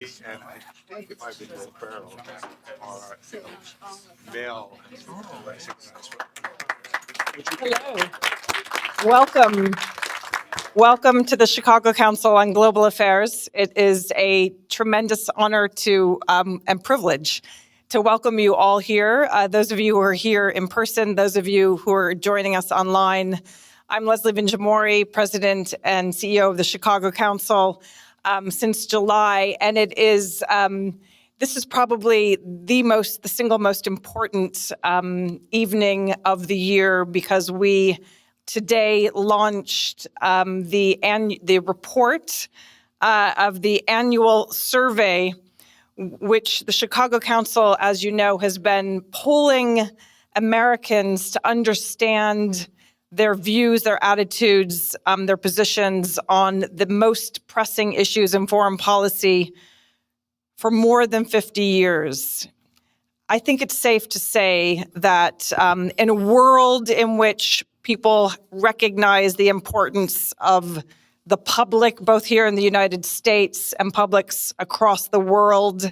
And I think it might be Will Ferrell or male. Hello. Welcome to the Chicago Council on Global Affairs. It is a tremendous honor and privilege to welcome you all here. Those of you who are here in person, those of you who are joining us online. I'm Leslie Vinjamori, President and CEO of the Chicago Council since July, and this is probably the single most important evening of the year because we today launched the report of the annual survey, which the Chicago Council, as you know, has been polling Americans to understand their views, their attitudes, their positions on the most pressing issues in foreign policy for more than 50 years. I think it's safe to say that in a world in which people recognize the importance of the public, both here in the United States and publics across the world,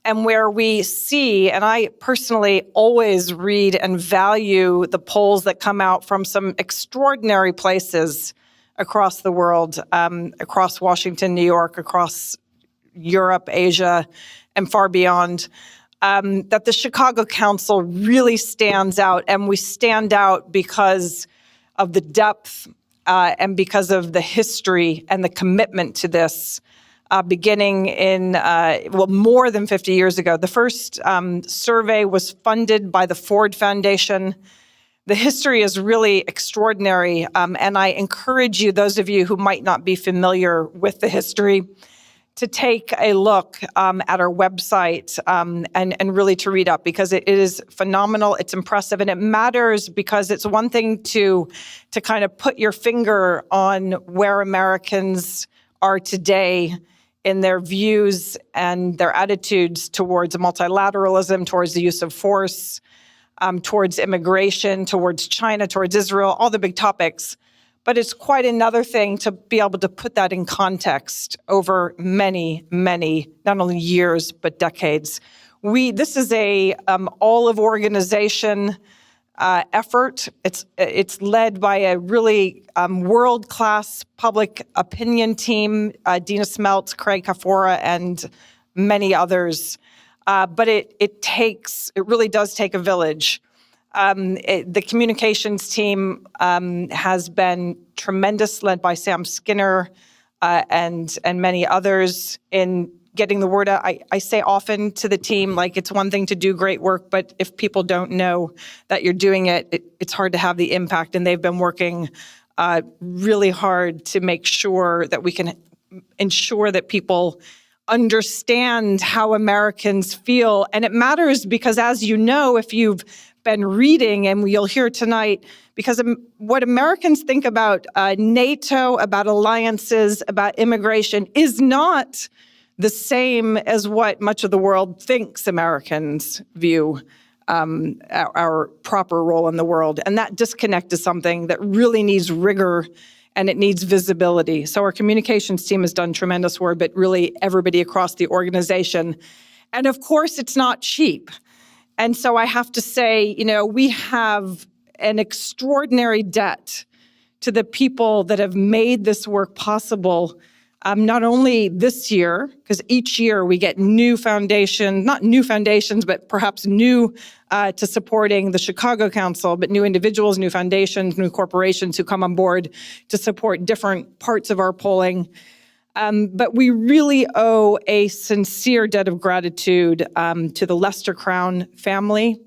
and where we see, and I personally always read and value the polls that come out from some extraordinary places across the world, across Washington, New York, across Europe, Asia, and far beyond, that the Chicago Council really stands out, and we stand out because of the depth and because of the history and the commitment to this, beginning in, more than 50 years ago. The first survey was funded by the Ford Foundation. The history is really extraordinary, and I encourage you, those of you who might not be familiar with the history, to take a look at our website and really to read up, because it is phenomenal, it's impressive, and it matters because it's one thing to kind of put your finger on where Americans are today in their views and their attitudes towards multilateralism, towards the use of force, towards immigration, towards China, towards Israel, all the big topics. But it's quite another thing to be able to put that in context over many, many, not only years, but decades. This is a all of organization effort. It's led by a really world-class public opinion team, Dina Smeltz, Craig Kafora, and many others. But it really does take a village. The communications team has been tremendous, led by Sam Skinner and many others in getting the word out. I say often to the team, like, it's one thing to do great work, but if people don't know that you're doing it, it's hard to have the impact. And they've been working really hard to make sure that we can ensure that people understand how Americans feel. And it matters because, as you know, if you've been reading, and you'll hear tonight, because what Americans think about NATO, about alliances, about immigration is not the same as what much of the world thinks Americans view our proper role in the world. And that disconnect is something that really needs rigor and it needs visibility. So our communications team has done tremendous work, but really everybody across the organization. And of course, it's not cheap. And so I have to say, we have an extraordinary debt to the people that have made this work possible, not only this year, because each year we get new foundations, not new foundations, but perhaps new to supporting the Chicago Council, but new individuals, new foundations, new corporations who come on board to support different parts of our polling. But we really owe a sincere debt of gratitude to the Lester Crown family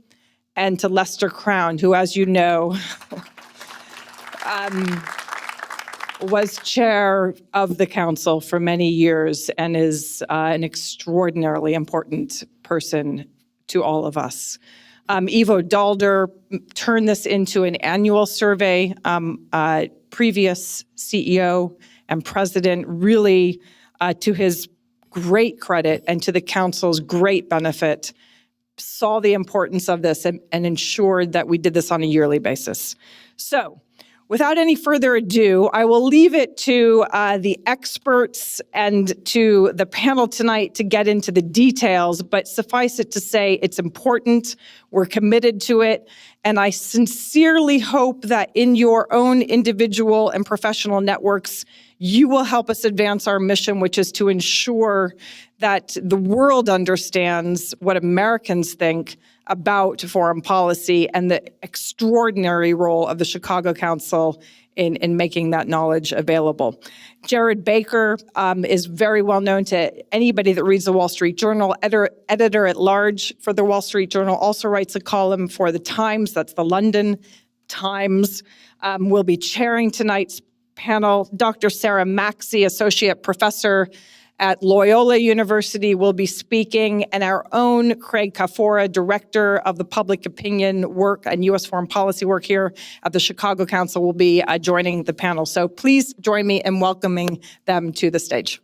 and to Lester Crown, who, as you know, was chair of the council for many years and is an extraordinarily important person to all of us. Ivo Dalder turned this into an annual survey. Previous CEO and president, really, to his great credit and to the council's great benefit, saw the importance of this and ensured that we did this on a yearly basis. So Without any further ado, I will leave it to the experts and to the panel tonight to get into the details, but suffice it to say it's important, we're committed to it, and I sincerely hope that in your own individual and professional networks, you will help us advance our mission, which is to ensure that the world understands what Americans think about foreign policy and the extraordinary role of the Chicago Council in making that knowledge available. Jared Baker is very well known to anybody that reads the Wall Street Journal, editor at large for the Wall Street Journal, also writes a column for the Times, that's the London Times, will be chairing tonight's panel. Dr. Sarah Maxey, associate professor at Loyola University, will be speaking, and our own Craig Kafora, director of the public opinion work and U.S. foreign policy work here at the Chicago Council, will be joining the panel. So please join me in welcoming them to the stage.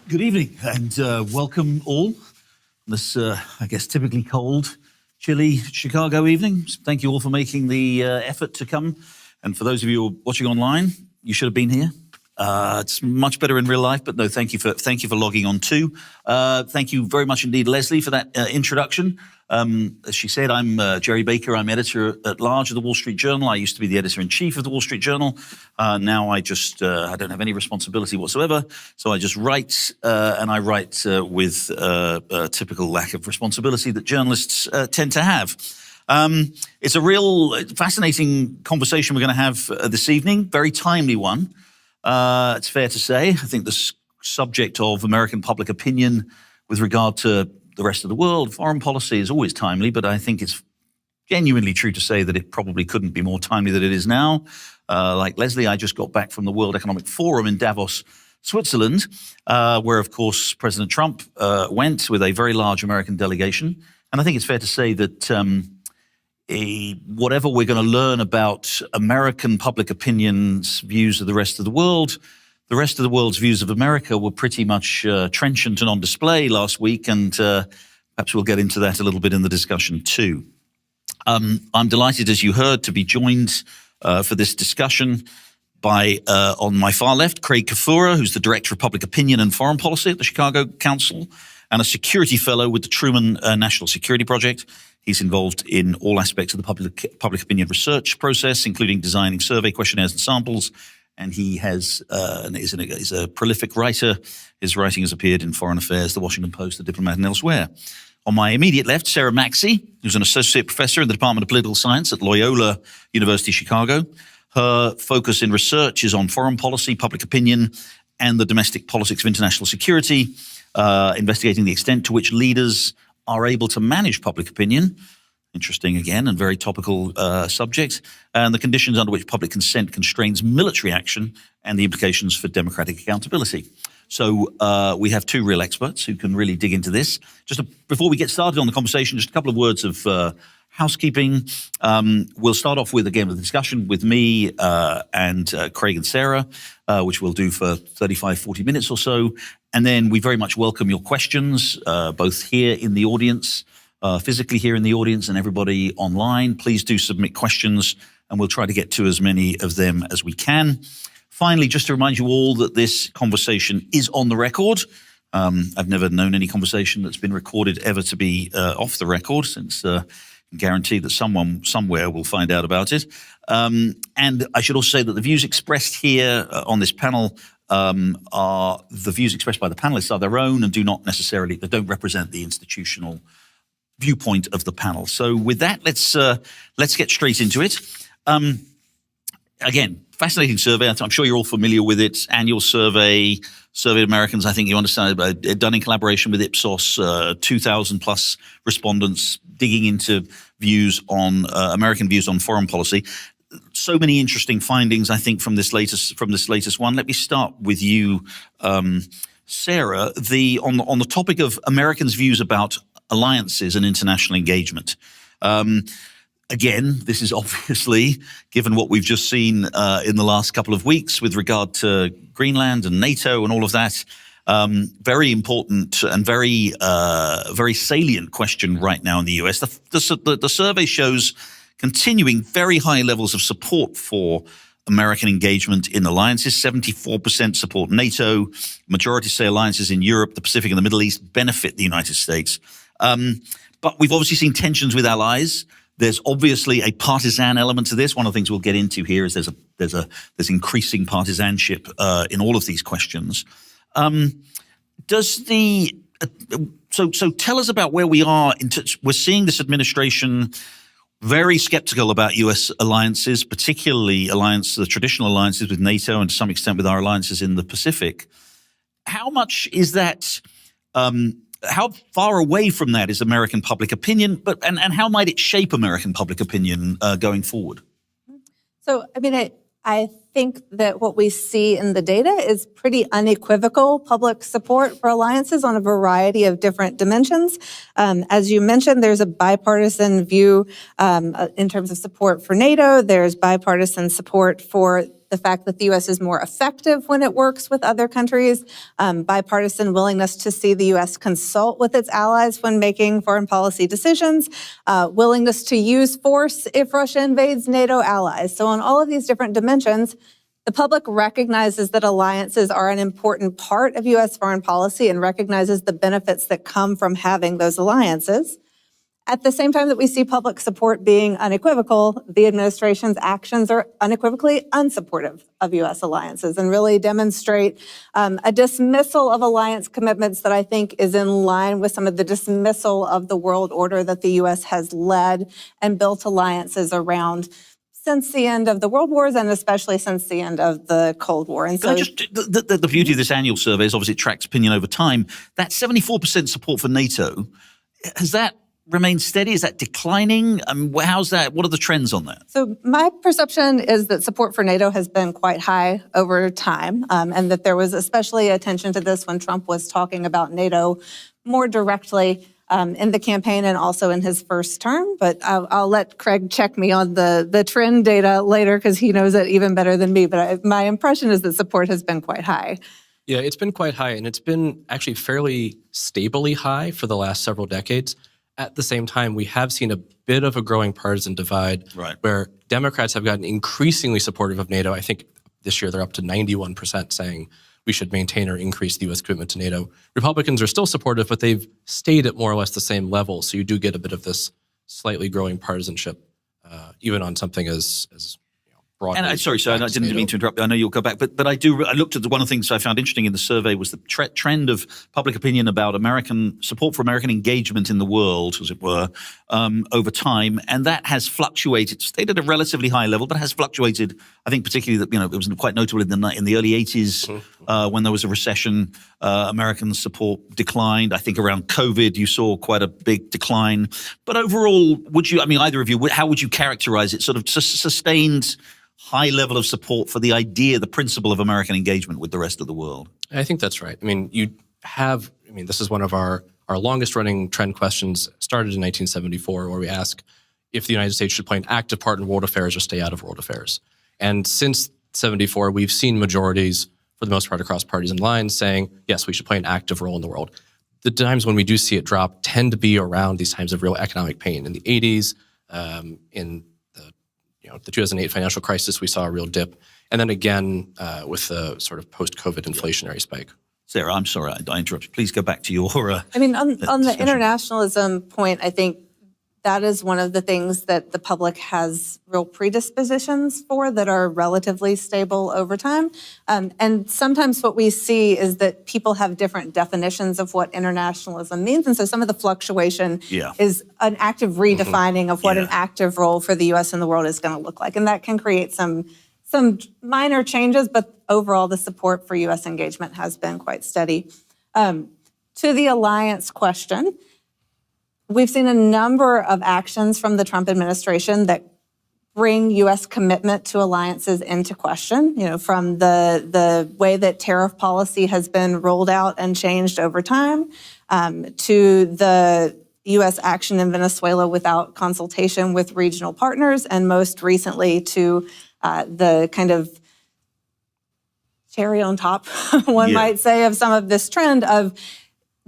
Good evening and welcome all. This, I guess, typically cold, chilly Chicago evening. Thank you all for making the effort to come. And for those of you watching online, you should have been here. It's much better in real life, but no, thank you for logging on too. Thank you very much indeed, Leslie, for that introduction. As she said, I'm Jerry Baker. I'm editor at large of the Wall Street Journal. I used to be the editor-in-chief of the Wall Street Journal. Now I just I don't have any responsibility whatsoever. So I just write, and I write with a typical lack of responsibility that journalists tend to have. It's a real fascinating conversation we're going to have this evening. Very timely one. It's fair to say. I think the subject of American public opinion with regard to the rest of the world, foreign policy, is always timely, but I think it's genuinely true to say that it probably couldn't be more timely than it is now. Like Leslie, I just got back from the World Economic Forum in Davos, Switzerland, where, of course, President Trump went with a very large American delegation. And I think it's fair to say that whatever we're going to learn about American public opinion's views of the rest of the world's views of America were pretty much trenchant and on display last week, and perhaps we'll get into that a little bit in the discussion too. I'm delighted, as you heard, to be joined for this discussion by, on my far left, Craig Kafora, who's the Director of Public Opinion and Foreign Policy at the Chicago Council and a Security Fellow with the Truman National Security Project. He's involved in all aspects of the public opinion research process, including designing survey questionnaires and samples. And he is a prolific writer. His writing has appeared in Foreign Affairs, The Washington Post, The Diplomat, and elsewhere. On my immediate left, Sarah Maxey, who's an associate professor in the Department of Political Science at Loyola University, Chicago. Her focus in research is on foreign policy, public opinion, and the domestic politics of international security, investigating the extent to which leaders are able to manage public opinion. Interesting again and very topical subject, and the conditions under which public consent constrains military action and the implications for democratic accountability. So we have two real experts who can really dig into this. Before we get started on the conversation, just a couple of words of housekeeping. We'll start off with, again, with a discussion with me and Craig and Sarah, which we'll do for 35, 40 minutes or so. And then we very much welcome your questions, both here in the audience, physically here in the audience, and everybody online. Please do submit questions, and we'll try to get to as many of them as we can. Finally, just to remind you all that this conversation is on the record. I've never known any conversation that's been recorded ever to be off the record, since I can guarantee that someone somewhere will find out about it. And I should also say that the views expressed here on this panel are the views expressed by the panelists are their own and they don't represent the institutional viewpoint of the panel. So with that, let's get straight into it. Again, fascinating survey. I'm sure you're all familiar with it. Annual survey, surveyed Americans, I think you understand, done in collaboration with Ipsos, 2,000 plus respondents digging into views on American views on foreign policy. So many interesting findings, I think, from this latest one. Let me start with you, Sarah. On the topic of Americans' views about alliances and international engagement. Again, this is obviously, given what we've just seen in the last couple of weeks with regard to Greenland and NATO and all of that, very important and very salient question right now in the US. The survey shows continuing very high levels of support for American engagement in alliances. 74% support NATO. Majority say alliances in Europe, the Pacific, and the Middle East benefit the United States. But we've obviously seen tensions with allies. There's obviously a partisan element to this. One of the things we'll get into here is there's increasing partisanship in all of these questions. So tell us about where we are. We're seeing this administration very skeptical about U.S. alliances, particularly the traditional alliances with NATO and to some extent with our alliances in the Pacific. How much is that? How far away from that is American public opinion, and how might it shape American public opinion going forward? So, I mean, I think that what we see in the data is pretty unequivocal public support for alliances on a variety of different dimensions. As you mentioned, there's a bipartisan view in terms of support for NATO. There's bipartisan support for the fact that the U.S. is more effective when it works with other countries, bipartisan willingness to see the U.S. consult with its allies when making foreign policy decisions, willingness to use force if Russia invades NATO allies. So on all of these different dimensions, the public recognizes that alliances are an important part of U.S. foreign policy and recognizes the benefits that come from having those alliances. At the same time that we see public support being unequivocal, the administration's actions are unequivocally unsupportive of U.S. alliances and really demonstrate a dismissal of alliance commitments that I think is in line with some of the dismissal of the world order that the U.S. has led and built alliances around since the end of the World Wars and especially since the end of the Cold War. And so the beauty of this annual survey is obviously it tracks opinion over time. That 74% support for NATO, has that remain steady? Is that declining? How's that? What are the trends on that? So my perception is that support for NATO has been quite high over time, and that there was especially attention to this when Trump was talking about NATO more directly in the campaign and also in his first term. But I'll let Craig check me on the trend data later because he knows it even better than me. But my impression is that support has been quite high. Yeah, it's been quite high, and it's been actually fairly stably high for the last several decades. At the same time, we have seen a bit of a growing partisan divide where Democrats have gotten increasingly supportive of NATO. I think this year they're up to 91% saying we should maintain or increase the U.S. commitment to NATO. Republicans are still supportive, but they've stayed at more or less the same level. So you do get a bit of this slightly growing partisanship, even on something as broad. And I didn't mean to interrupt. I know you'll go back, but I looked at one of the things I found interesting in the survey was the trend of public opinion about American support for American engagement in the world, as it were, over time, and that has fluctuated. Stayed at a relatively high level, but has fluctuated. I think particularly that it was quite notable in the early 80s when there was a recession. American support declined. I think around COVID you saw quite a big decline. But overall, either of you, how would you characterize it? Sort of sustained high level of support for the principle of American engagement with the rest of the world? I think that's right. This is one of our longest running trend questions, started in 1974, where we ask if the United States should play an active part in world affairs or stay out of world affairs. And since 74, we've seen majorities, for the most part across partisan lines, saying, yes, we should play an active role in the world. The times when we do see it drop tend to be around these times of real economic pain. In the 80s, in the 2008 financial crisis, we saw a real dip. And then again, with the sort of post-COVID inflationary spike. Sarah, I'm sorry, I interrupted. Please go back to your on the internationalism point, I think that is one of the things that the public has real predispositions for that are relatively stable over time. And sometimes what we see is that people have different definitions of what internationalism means. And so some of the fluctuation is an active redefining of what an active role for the U.S. in the world is going to look like. And that can create some minor changes, but overall the support for U.S. engagement has been quite steady. To the alliance question, we've seen a number of actions from the Trump administration that bring U.S. commitment to alliances into question, from the way that tariff policy has been rolled out and changed over time, to the U.S. action in Venezuela without consultation with regional partners, and most recently to the kind of cherry on top, one might say, of some of this trend of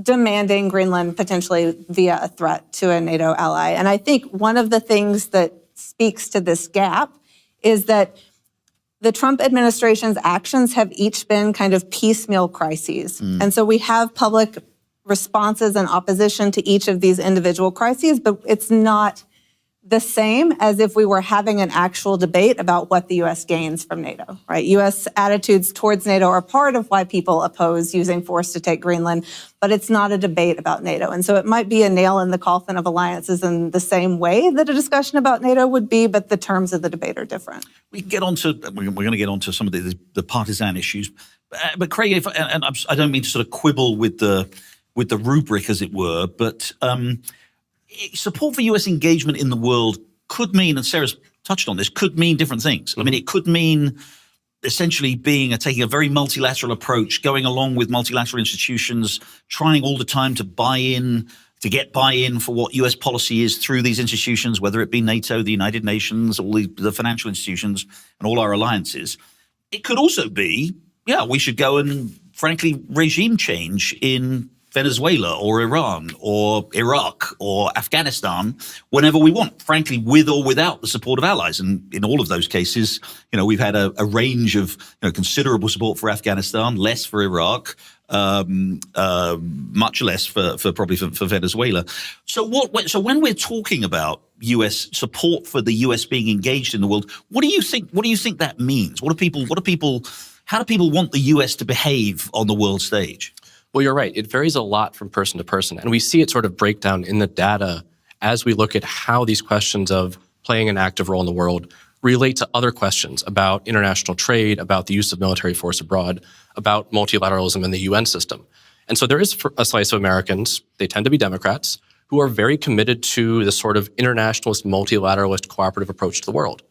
demanding Greenland potentially via a threat to a NATO ally. And I think one of the things that speaks to this gap is that the Trump administration's actions have each been kind of piecemeal crises. And so we have public responses and opposition to each of these individual crises, but it's not the same as if we were having an actual debate about what the U.S. gains from NATO, right? U.S. attitudes towards NATO are part of why people oppose using force to take Greenland, but it's not a debate about NATO. And so it might be a nail in the coffin of alliances in the same way that a discussion about NATO would be, but the terms of the debate are different. We're going to get onto some of the partisan issues. But Craig, I don't mean to sort of quibble with the rubric, as it were, but support for U.S. engagement in the world could mean, and Sarah's touched on this, could mean different things. I mean, it could mean essentially taking a very multilateral approach, going along with multilateral institutions, trying all the time to get buy-in for what U.S. policy is through these institutions, whether it be NATO, the United Nations, all the financial institutions, and all our alliances. It could also be, we should go and, frankly, regime change in Venezuela or Iran or Iraq or Afghanistan whenever we want, frankly, with or without the support of allies. And in all of those cases, we've had a range of considerable support for Afghanistan, less for Iraq, much less for Venezuela. So when we're talking about U.S. support for the U.S. being engaged in the world, what do you think that means? How do people want the U.S. to behave on the world stage? Well, you're right. It varies a lot from person to person. And we see it sort of break down in the data as we look at how these questions of playing an active role in the world relate to other questions about international trade, about the use of military force abroad, about multilateralism in the UN system. And so there is a slice of Americans, they tend to be Democrats, who are very committed to the sort of internationalist, multilateralist, cooperative approach to the world.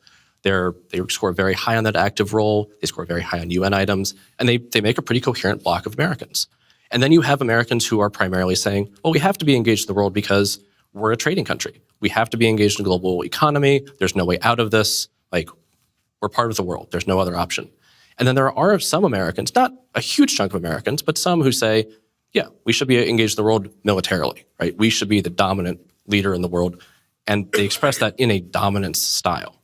They score very high on that active role, they score very high on UN items, and they make a pretty coherent block of Americans. And then you have Americans who are primarily saying, well, we have to be engaged in the world because we're a trading country. We have to be engaged in the global economy. There's no way out of this. We're part of the world. There's no other option. And then there are some Americans, not a huge chunk of Americans, but some who say, we should be engaged in the world militarily, right? We should be the dominant leader in the world. And they express that in a dominance style.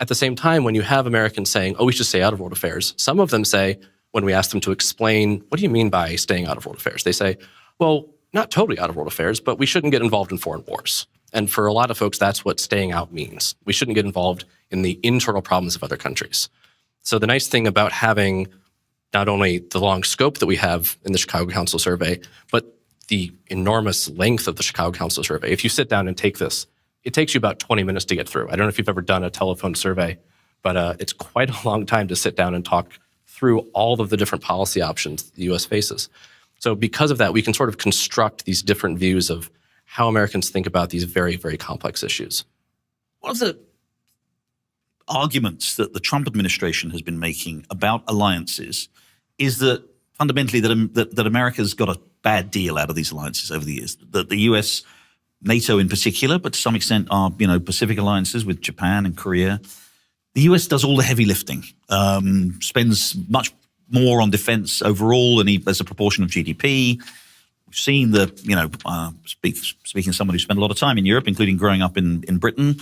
At the same time, when you have Americans saying, we should stay out of world affairs, some of them say, when we ask them to explain, what do you mean by staying out of world affairs? They say, well, not totally out of world affairs, but we shouldn't get involved in foreign wars. And for a lot of folks, that's what staying out means. We shouldn't get involved in the internal problems of other countries. So the nice thing about having not only the long scope that we have in the Chicago Council survey, but the enormous length of the Chicago Council survey. If you sit down and take this, it takes you about 20 minutes to get through. I don't know if you've ever done a telephone survey, but it's quite a long time to sit down and talk through all of the different policy options the U.S. faces. So because of that, we can sort of construct these different views of how Americans think about these very, very complex issues. One of the arguments that the Trump administration has been making about alliances is that fundamentally that America's got a bad deal out of these alliances over the years. That the U.S., NATO in particular, but to some extent our Pacific alliances with Japan and Korea, the U.S. does all the heavy lifting, spends much more on defense overall as a proportion of GDP. We've seen speaking as someone who spent a lot of time in Europe, including growing up in Britain,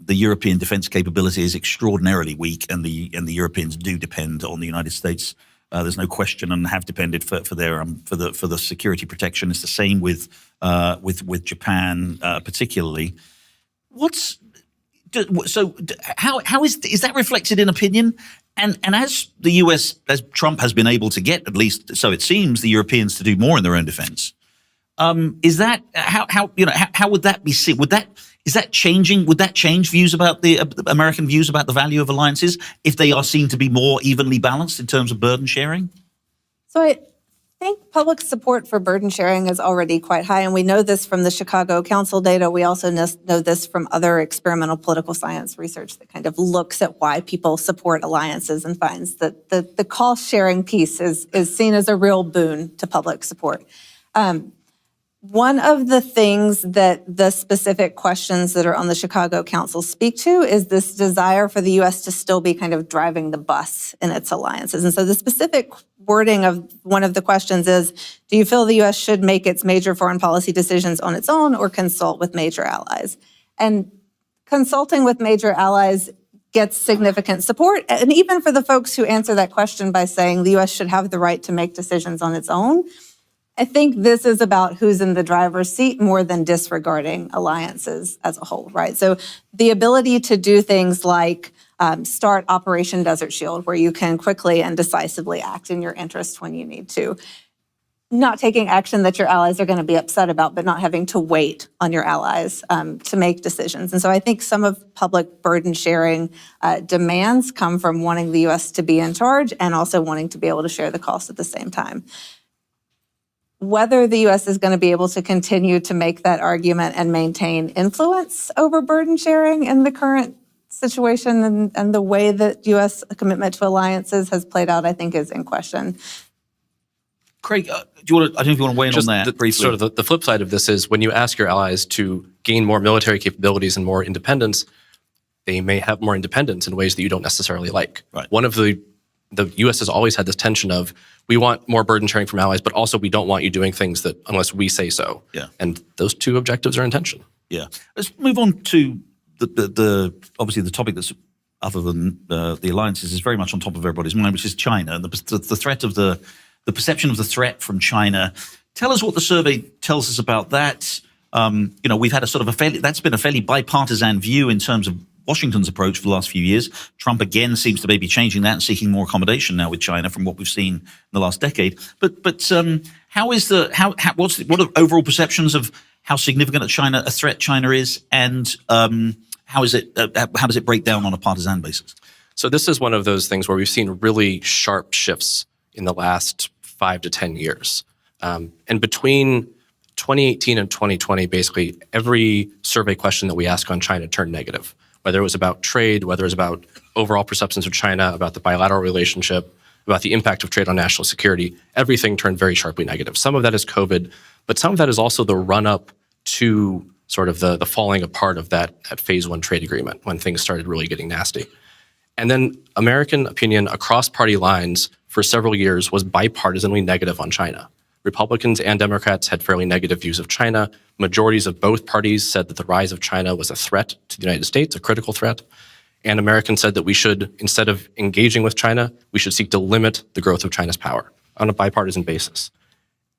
the European defense capability is extraordinarily weak, and the Europeans do depend on the United States. There's no question, and have depended for the security protection. It's the same with Japan, particularly. How is that reflected in opinion? And as the U.S., as Trump has been able to get, at least so it seems, the Europeans to do more in their own defense, is that how would that be seen? Is that changing? Would that change views about the American views about the value of alliances if they are seen to be more evenly balanced in terms of burden sharing? So I think public support for burden sharing is already quite high, and we know this from the Chicago Council data. We also know this from other experimental political science research that kind of looks at why people support alliances and finds that the cost sharing piece is seen as a real boon to public support. One of the things that the specific questions that are on the Chicago Council speak to is this desire for the U.S. to still be kind of driving the bus in its alliances. And so the specific wording of one of the questions is, do you feel the U.S. should make its major foreign policy decisions on its own or consult with major allies? And consulting with major allies gets significant support. And even for the folks who answer that question by saying the U.S. should have the right to make decisions on its own, I think this is about who's in the driver's seat more than disregarding alliances as a whole, right? So the ability to do things like start Operation Desert Shield, where you can quickly and decisively act in your interest when you need to. Not taking action that your allies are going to be upset about, but not having to wait on your allies to make decisions. And so I think some of public burden sharing demands come from wanting the U.S. to be in charge and also wanting to be able to share the cost at the same time. Whether the U.S. is going to be able to continue to make that argument and maintain influence over burden sharing in the current situation and the way that U.S. commitment to alliances has played out, I think, is in question. Craig, do you want to, I don't know if you want to weigh in on that briefly. Sort of the flip side of this is when you ask your allies to gain more military capabilities and more independence, they may have more independence in ways that you don't necessarily like. Right. One of the U.S. has always had this tension of we want more burden sharing from allies, but also we don't want you doing things that unless we say so. Yeah. And those two objectives are in tension. Yeah. Let's move on to the obviously the topic that's other than the alliances is very much on top of everybody's mind, which is China. The threat of the perception of the threat from China. Tell us what the survey tells us about that. We've had that's been a fairly bipartisan view in terms of Washington's approach for the last few years. Trump again seems to maybe changing that and seeking more accommodation now with China from what we've seen in the last decade. But what are overall perceptions of how significant a threat China is, and how does it break down on a partisan basis? So this is one of those things where we've seen really sharp shifts in the last 5 to 10 years. And between 2018 and 2020, basically every survey question that we ask on China turned negative. Whether it was about trade, whether it was about overall perceptions of China, about the bilateral relationship, about the impact of trade on national security, everything turned very sharply negative. Some of that is COVID, but some of that is also the run-up to sort of the falling apart of that phase one trade agreement when things started really getting nasty. And then American opinion across party lines for several years was bipartisanly negative on China. Republicans and Democrats had fairly negative views of China. Majorities of both parties said that the rise of China was a threat to the United States, a critical threat. And Americans said that we should, instead of engaging with China, we should seek to limit the growth of China's power on a bipartisan basis.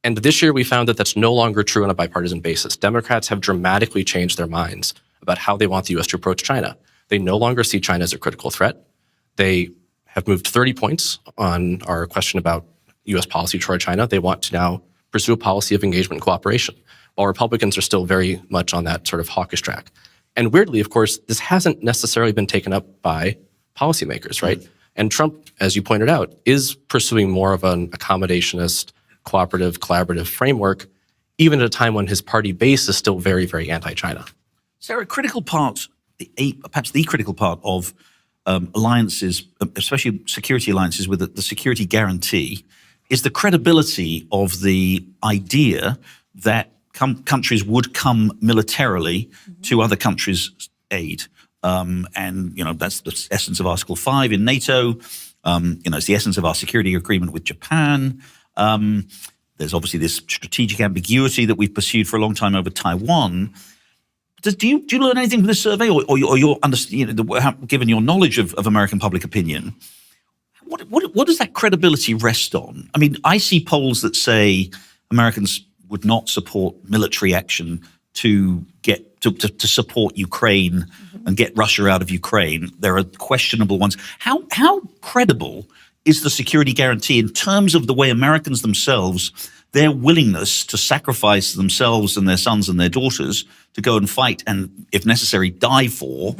And this year we found that that's no longer true on a bipartisan basis. Democrats have dramatically changed their minds about how they want the U.S. to approach China. They no longer see China as a critical threat. They have moved 30 points on our question about U.S. policy toward China. They want to now pursue a policy of engagement and cooperation, while Republicans are still very much on that sort of hawkish track. And weirdly, of course, this hasn't necessarily been taken up by policymakers, right? Mm-hmm. And Trump, as you pointed out, is pursuing more of an accommodationist, cooperative, collaborative framework, even at a time when his party base is still very, very anti-China. Sarah, a critical part, perhaps the critical part of alliances, especially security alliances with the security guarantee, is the credibility of the idea that countries would come militarily to other countries' aid. And, that's the essence of Article 5 in NATO. It's the essence of our security agreement with Japan. There's obviously this strategic ambiguity that we've pursued for a long time over Taiwan. Do you learn anything from this survey, or your given your knowledge of American public opinion? What does that credibility rest on? I mean, I see polls that say Americans would not support military action to support Ukraine and get Russia out of Ukraine. There are questionable ones. How credible is the security guarantee in terms of the way Americans themselves, their willingness to sacrifice themselves and their sons and their daughters to go and fight and, if necessary, die for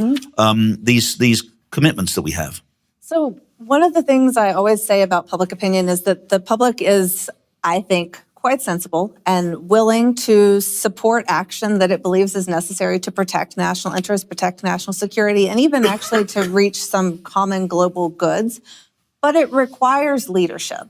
these commitments that we have? So one of the things I always say about public opinion is that the public is, I think, quite sensible and willing to support action that it believes is necessary to protect national interests, protect national security, and even actually to reach some common global goods. But it requires leadership.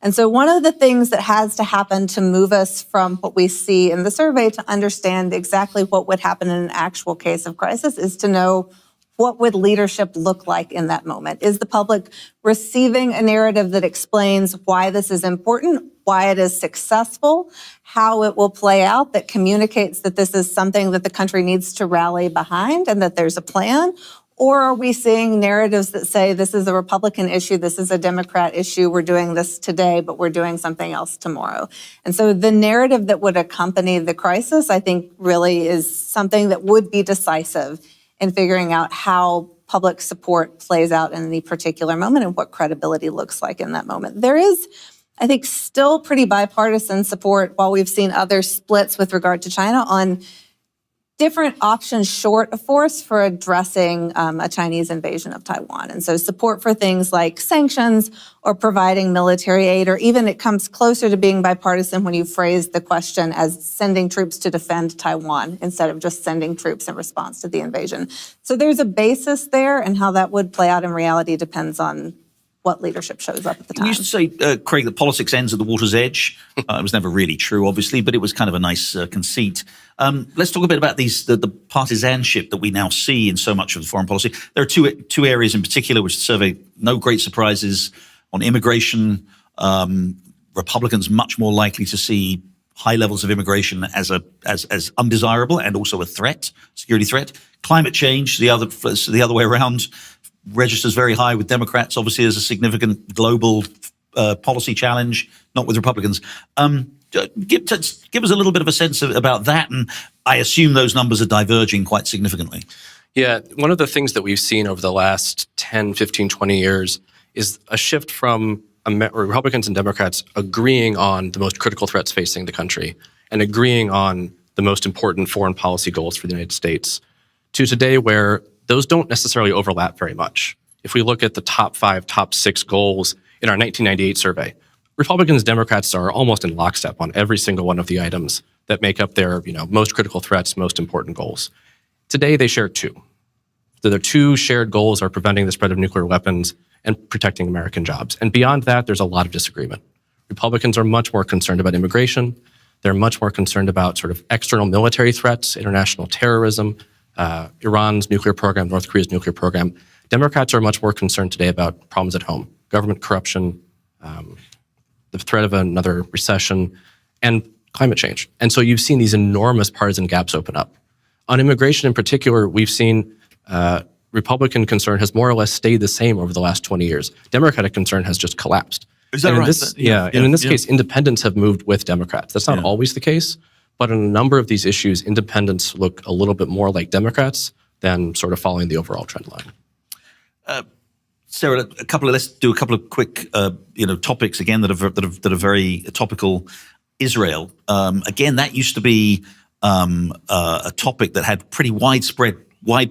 And so one of the things that has to happen to move us from what we see in the survey to understand exactly what would happen in an actual case of crisis is to know what would leadership look like in that moment. Is the public receiving a narrative that explains why this is important, why it is successful, how it will play out, that communicates that this is something that the country needs to rally behind and that there's a plan? Or are we seeing narratives that say this is a Republican issue, this is a Democrat issue, we're doing this today, but we're doing something else tomorrow? And so the narrative that would accompany the crisis, I think, really is something that would be decisive in figuring out how public support plays out in any particular moment and what credibility looks like in that moment. There is, I think, still pretty bipartisan support, while we've seen other splits with regard to China, on different options short of force for addressing a Chinese invasion of Taiwan. And so support for things like sanctions or providing military aid, or even it comes closer to being bipartisan when you phrase the question as sending troops to defend Taiwan instead of just sending troops in response to the invasion. So there's a basis there, and how that would play out in reality depends on what leadership shows up at the time. You used to say, Craig, that politics ends at the water's edge. It was never really true, obviously, but it was kind of a nice conceit. Let's talk a bit about the partisanship that we now see in so much of foreign policy. There are two areas in particular which the survey, no great surprises. On immigration, Republicans much more likely to see high levels of immigration as undesirable and also a threat, security threat. Climate change, the other way around, registers very high with Democrats, obviously, as a significant global policy challenge, not with Republicans. Give us a little bit of a sense about that, and I assume those numbers are diverging quite significantly. Yeah, one of the things that we've seen over the last 10, 15, 20 years is a shift from Republicans and Democrats agreeing on the most critical threats facing the country and agreeing on the most important foreign policy goals for the United States, to today where those don't necessarily overlap very much. If we look at the top 5, top 6 goals in our 1998 survey, Republicans and Democrats are almost in lockstep on every single one of the items that make up their most critical threats, most important goals. Today, they share 2. Their 2 shared goals are preventing the spread of nuclear weapons and protecting American jobs. And beyond that, there's a lot of disagreement. Republicans are much more concerned about immigration. They're much more concerned about sort of external military threats, international terrorism, Iran's nuclear program, North Korea's nuclear program. Democrats are much more concerned today about problems at home, government corruption, the threat of another recession, and climate change. And so you've seen these enormous partisan gaps open up. On immigration in particular, we've seen Republican concern has more or less stayed the same over the last 20 years. Democratic concern has just collapsed. Is that right? And in this case, independents have moved with Democrats. That's not always the case, but on a number of these issues, independents look a little bit more like Democrats than sort of following the overall trend line. Sarah, let's do a couple of quick, topics again that are very topical. Israel, again, that used to be a topic that had pretty wide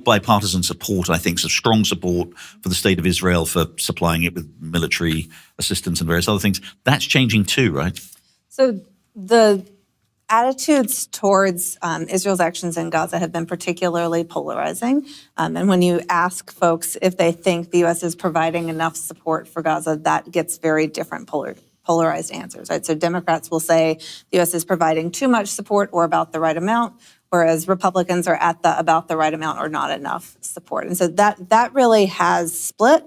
bipartisan support. I think, so strong support for the state of Israel for supplying it with military assistance and various other things. That's changing too, right? So the attitudes towards Israel's actions in Gaza have been particularly polarizing. And when you ask folks if they think the U.S. is providing enough support for Gaza, that gets very different polarized answers, right? So Democrats will say the U.S. is providing too much support or about the right amount, whereas Republicans are at the about the right amount or not enough support. And so that really has split.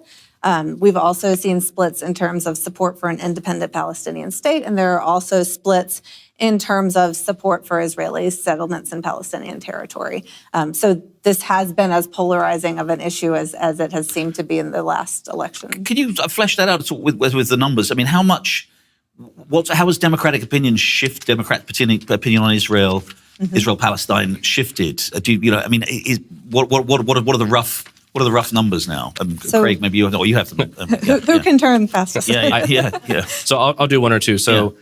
We've also seen splits in terms of support for an independent Palestinian state, and there are also splits in terms of support for Israeli settlements in Palestinian territory. So this has been as polarizing of an issue as it has seemed to be in the last election. Can you flesh that out with the numbers? I mean, how has Democratic opinion opinion on Israel, Israel-Palestine shifted? What are the rough numbers now? So, Craig, maybe you have them. Who can turn fastest? Yeah. So I'll do one or two. So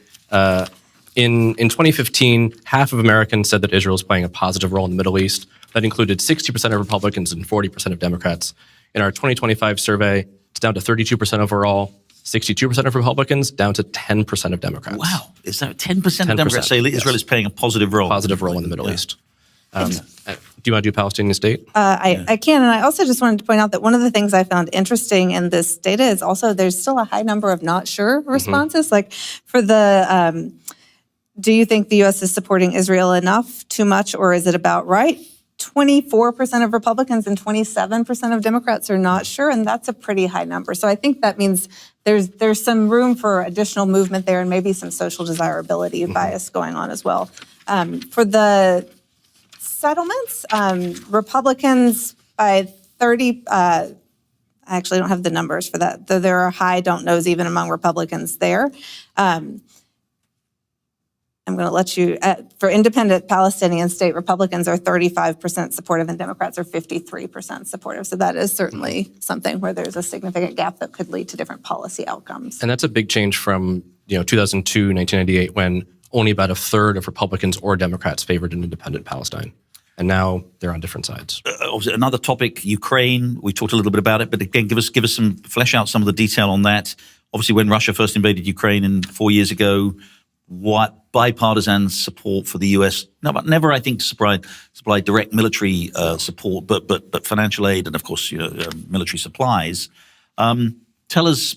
in 2015, half of Americans said that Israel is playing a positive role in the Middle East. That included 60% of Republicans and 40% of Democrats. In our 2025 survey, it's down to 32% overall, 62% of Republicans, down to 10% of Democrats. Wow. Is that 10% of Democrats say Israel is playing a positive role? Positive role in the Middle East. Do you want to do Palestinian state? I can, and I also just wanted to point out that one of the things I found interesting in this data is also there's still a high number of not sure responses. Like for the, do you think the U.S. is supporting Israel enough, too much, or is it about right? 24% of Republicans and 27% of Democrats are not sure, and that's a pretty high number. So I think that means there's some room for additional movement there and maybe some social desirability bias going on as well. For the settlements, Republicans by 30, I actually don't have the numbers for that, though there are high don't knows even among Republicans there. I'm going to let you, for independent Palestinian state, Republicans are 35% supportive and Democrats are 53% supportive. So that is certainly something where there's a significant gap that could lead to different policy outcomes. And that's a big change from 2002, 1998, when only about a third of Republicans or Democrats favored an independent Palestine. And now they're on different sides. Another topic, Ukraine. We talked a little bit about it, but again, give us some, flesh out some of the detail on that. Obviously, when Russia first invaded Ukraine 4 years ago, what bipartisan support for the U.S. Never, I think, supply direct military support, but financial aid and, of course, military supplies. Tell us,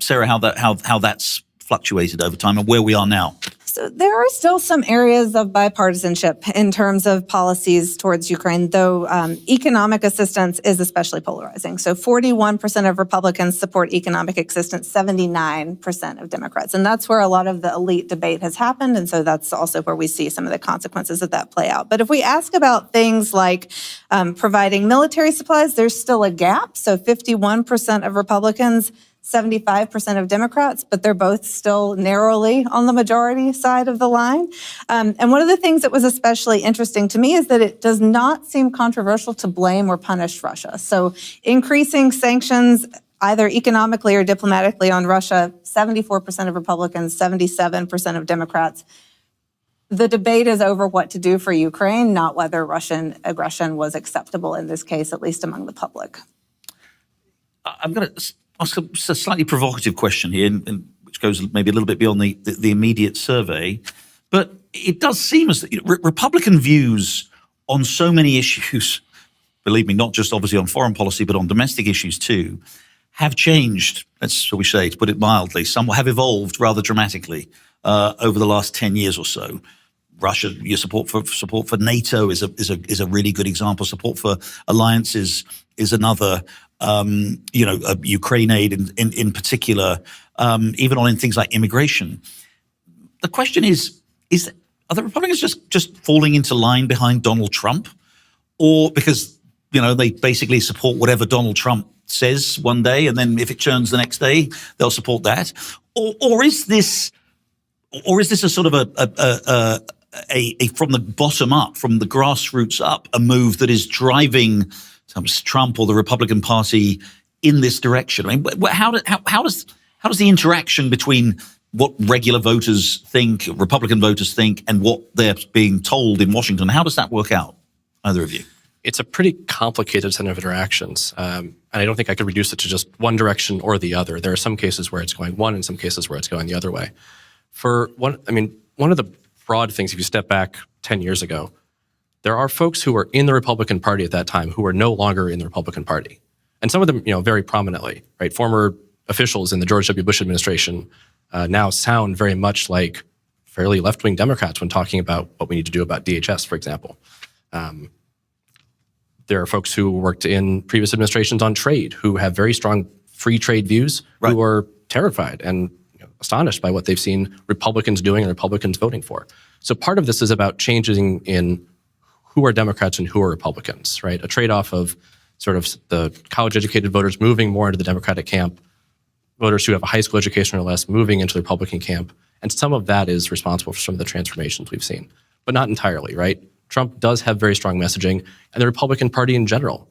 Sarah, how that's fluctuated over time and where we are now. So there are still some areas of bipartisanship in terms of policies towards Ukraine, though economic assistance is especially polarizing. So 41% of Republicans support economic assistance, 79% of Democrats. And that's where a lot of the elite debate has happened. And so that's also where we see some of the consequences of that play out. But if we ask about things like providing military supplies, there's still a gap. So 51% of Republicans, 75% of Democrats, but they're both still narrowly on the majority side of the line. And one of the things that was especially interesting to me is that it does not seem controversial to blame or punish Russia. So increasing sanctions, either economically or diplomatically on Russia, 74% of Republicans, 77% of Democrats. The debate is over what to do for Ukraine, not whether Russian aggression was acceptable in this case, at least among the public. I'm going to ask a slightly provocative question here, which goes maybe a little bit beyond the immediate survey. But it does seem as that Republican views on so many issues, believe me, not just obviously on foreign policy, but on domestic issues too, have changed, shall we say, to put it mildly, somewhat have evolved rather dramatically over the last 10 years or so. Russia, your support for NATO is a really good example. Support for alliances is another. Ukraine aid in particular, even on things like immigration. The question is are the Republicans just falling into line behind Donald Trump, or because they basically support whatever Donald Trump says one day, and then if it turns the next day, they'll support that, or is this a sort of a from the bottom up, from the grassroots up, a move that is driving Trump or the Republican Party in this direction? I mean, how does the interaction between what regular voters think, Republican voters think, and what they're being told in Washington, how does that work out? Either of you? It's a pretty complicated set of interactions, and I don't think I could reduce it to just one direction or the other. There are some cases where it's going one, and some cases where it's going the other way. One of the broad things, if you step back 10 years ago, there are folks who were in the Republican Party at that time who are no longer in the Republican Party. And some of them, very prominently, right? Former officials in the George W. Bush administration now sound very much like fairly left-wing Democrats when talking about what we need to do about DHS, for example. There are folks who worked in previous administrations on trade who have very strong free trade views, right, who are terrified and astonished by what they've seen Republicans doing and Republicans voting for. So part of this is about changing in who are Democrats and who are Republicans, right? A trade-off of sort of the college-educated voters moving more into the Democratic camp, voters who have a high school education or less moving into the Republican camp. And some of that is responsible for some of the transformations we've seen, but not entirely, right? Trump does have very strong messaging, and the Republican Party in general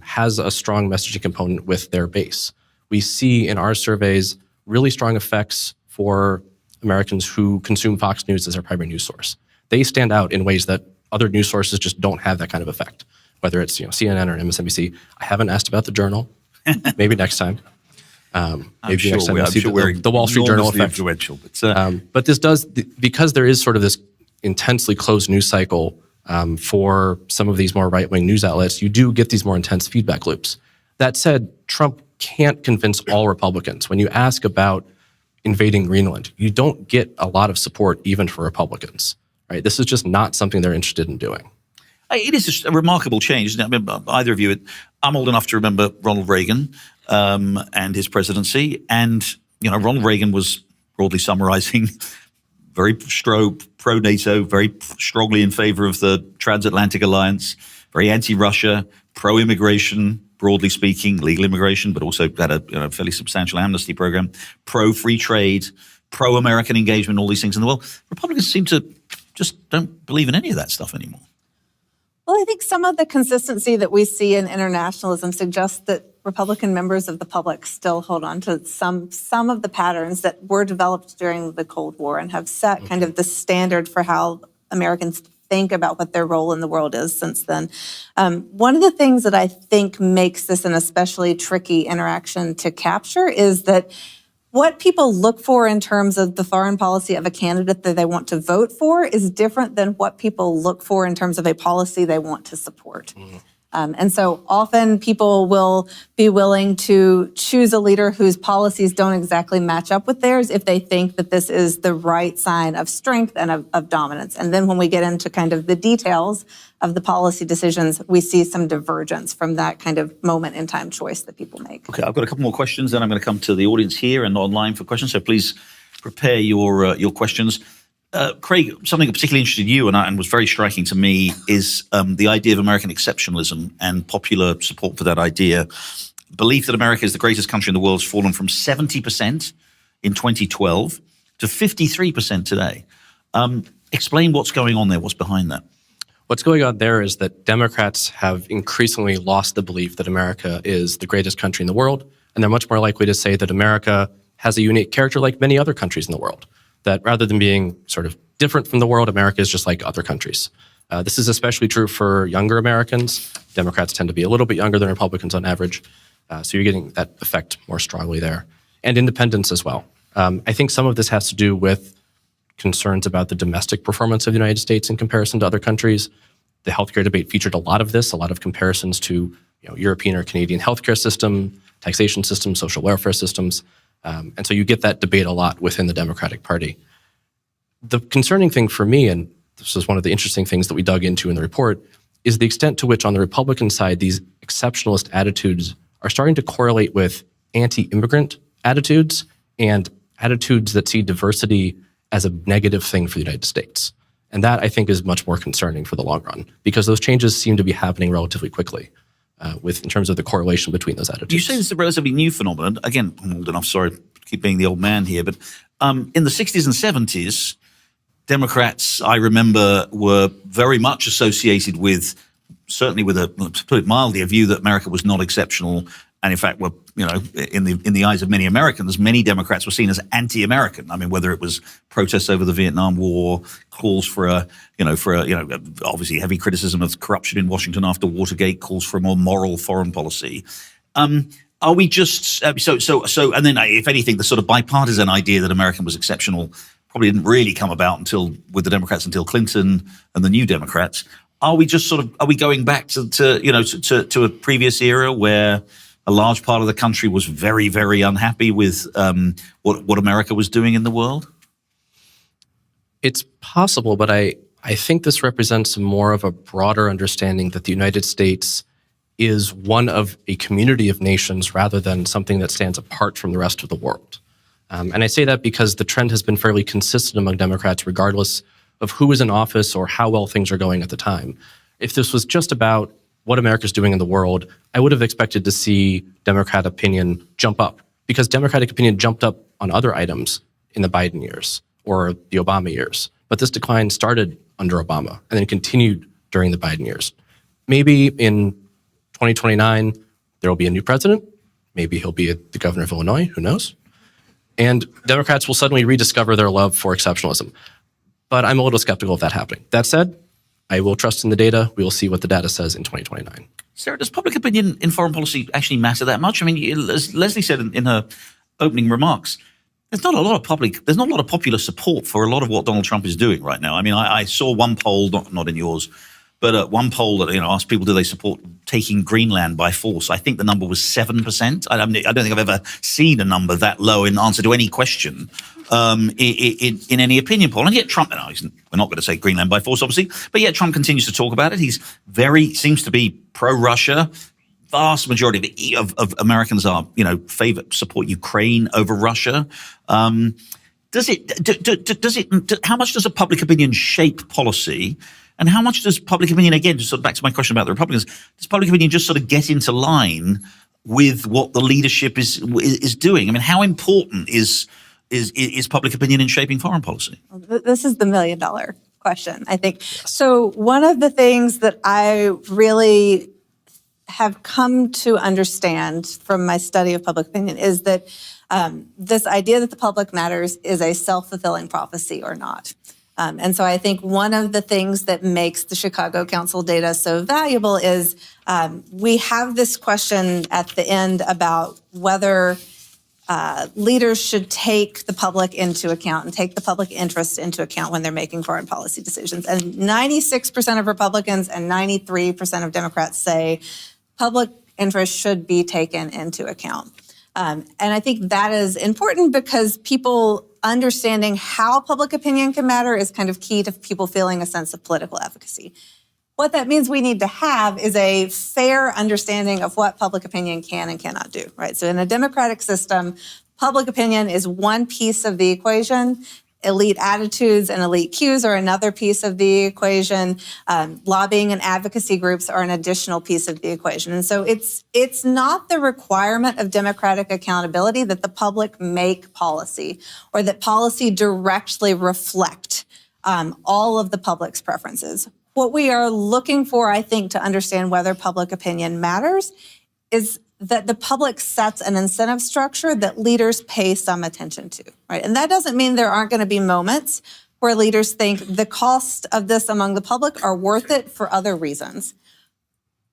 has a strong messaging component with their base. We see in our surveys really strong effects for Americans who consume Fox News as their primary news source. They stand out in ways that other news sources just don't have that kind of effect, whether it's CNN or MSNBC. I haven't asked about the Journal. Maybe next time. Maybe next time we'll see the Wall Street Journal effect. But this does, because there is sort of this intensely closed news cycle For some of these more right-wing news outlets, you do get these more intense feedback loops. That said, Trump can't convince all Republicans. When you ask about invading Greenland, you don't get a lot of support even for Republicans, right? This is just not something they're interested in doing. It is just a remarkable change. I mean, either of you, I'm old enough to remember Ronald Reagan and his presidency. And, Ronald Reagan was, broadly summarizing, very pro-NATO, very strongly in favor of the transatlantic alliance, very anti-Russia, pro-immigration, broadly speaking, legal immigration, but also had a fairly substantial amnesty program, pro-free trade, pro-American engagement, all these things in the world. Republicans seem to just don't believe in any of that stuff anymore. Well, I think some of the consistency that we see in internationalism suggests that Republican members of the public still hold on to some of the patterns that were developed during the Cold War and have set kind of the standard for how Americans think about what their role in the world is since then. One of the things that I think makes this an especially tricky interaction to capture is that what people look for in terms of the foreign policy of a candidate that they want to vote for is different than what people look for in terms of a policy they want to support. And so often people will be willing to choose a leader whose policies don't exactly match up with theirs if they think that this is the right sign of strength and of dominance. And then when we get into kind of the details of the policy decisions, we see some divergence from that kind of moment in time choice that people make. Okay, I've got a couple more questions, then I'm going to come to the audience here and online for questions. So please prepare your questions. Craig, something that particularly interested you and was very striking to me is the idea of American exceptionalism and popular support for that idea. Belief that America is the greatest country in the world has fallen from 70% in 2012 to 53% today. Explain what's going on there, what's behind that. What's going on there is that Democrats have increasingly lost the belief that America is the greatest country in the world, and they're much more likely to say that America has a unique character like many other countries in the world. That rather than being sort of different from the world, America is just like other countries. This is especially true for younger Americans. Democrats tend to be a little bit younger than Republicans on average. So you're getting that effect more strongly there. And independents as well. I think some of this has to do with concerns about the domestic performance of the United States in comparison to other countries. The healthcare debate featured a lot of this, a lot of comparisons to European or Canadian healthcare system, taxation systems, social welfare systems. And so you get that debate a lot within the Democratic Party. The concerning thing for me, and this is one of the interesting things that we dug into in the report, is the extent to which on the Republican side, these exceptionalist attitudes are starting to correlate with anti-immigrant attitudes and attitudes that see diversity as a negative thing for the United States. And that, I think, is much more concerning for the long run, because those changes seem to be happening relatively quickly. In terms of the correlation between those attitudes. You say this is a relatively new phenomenon. Again, I'm old enough, sorry, keep being the old man here, but in the 60s and 70s, Democrats, I remember, were very much associated with, certainly with to put it mildly, a view that America was not exceptional, and in fact were, in the eyes of many Americans, many Democrats were seen as anti-American. I mean, whether it was protests over the Vietnam War, calls for obviously heavy criticism of corruption in Washington after Watergate, calls for a more moral foreign policy. Are we just so? And then, if anything, the sort of bipartisan idea that America was exceptional probably didn't really come about with the Democrats until Clinton and the New Democrats. Are we just are we going back to a previous era where a large part of the country was very, very unhappy with what America was doing in the world? It's possible, but I think this represents more of a broader understanding that the United States is one of a community of nations rather than something that stands apart from the rest of the world. And I say that because the trend has been fairly consistent among Democrats, regardless of who is in office or how well things are going at the time. If this was just about what America's doing in the world, I would have expected to see Democrat opinion jump up, because Democratic opinion jumped up on other items in the Biden years or the Obama years. But this decline started under Obama and then continued during the Biden years. Maybe in 2029, there will be a new president. Maybe he'll be the governor of Illinois, who knows? And Democrats will suddenly rediscover their love for exceptionalism. But I'm a little skeptical of that happening. That said, I will trust in the data. We will see what the data says in 2029. Sarah, does public opinion in foreign policy actually matter that much? I mean, as Leslie said in her opening remarks, there's not a lot of popular support for a lot of what Donald Trump is doing right now. I mean, I saw one poll, not in yours, But one poll that asked people, do they support taking Greenland by force? I think the number was 7%. I don't think I've ever seen a number that low in answer to any question in any opinion poll. And yet Trump, we're not going to say Greenland by force, obviously, but yet Trump continues to talk about it. He's seems to be pro-Russia. Vast majority of Americans are, support Ukraine over Russia. How much does a public opinion shape policy? And how much does public opinion, again, just sort of back to my question about the Republicans, does public opinion just sort of get into line with what the leadership is doing? I mean, how important is public opinion in shaping foreign policy? This is the $1 million question, I think. So one of the things that I really have come to understand from my study of public opinion is that this idea that the public matters is a self-fulfilling prophecy or not. And so I think one of the things that makes the Chicago Council data so valuable is we have this question at the end about whether leaders should take the public into account and take the public interest into account when they're making foreign policy decisions. And 96% of Republicans and 93% of Democrats say public interest should be taken into account. And I think that is important because people understanding how public opinion can matter is kind of key to people feeling a sense of political efficacy. What that means we need to have is a fair understanding of what public opinion can and cannot do, right? So in a democratic system, public opinion is one piece of the equation. Elite attitudes and elite cues are another piece of the equation. Lobbying and advocacy groups are an additional piece of the equation. And so it's not the requirement of democratic accountability that the public make policy or that policy directly reflect all of the public's preferences. What we are looking for, I think, to understand whether public opinion matters is that the public sets an incentive structure that leaders pay some attention to, right? And that doesn't mean there aren't going to be moments where leaders think the cost of this among the public are worth it for other reasons.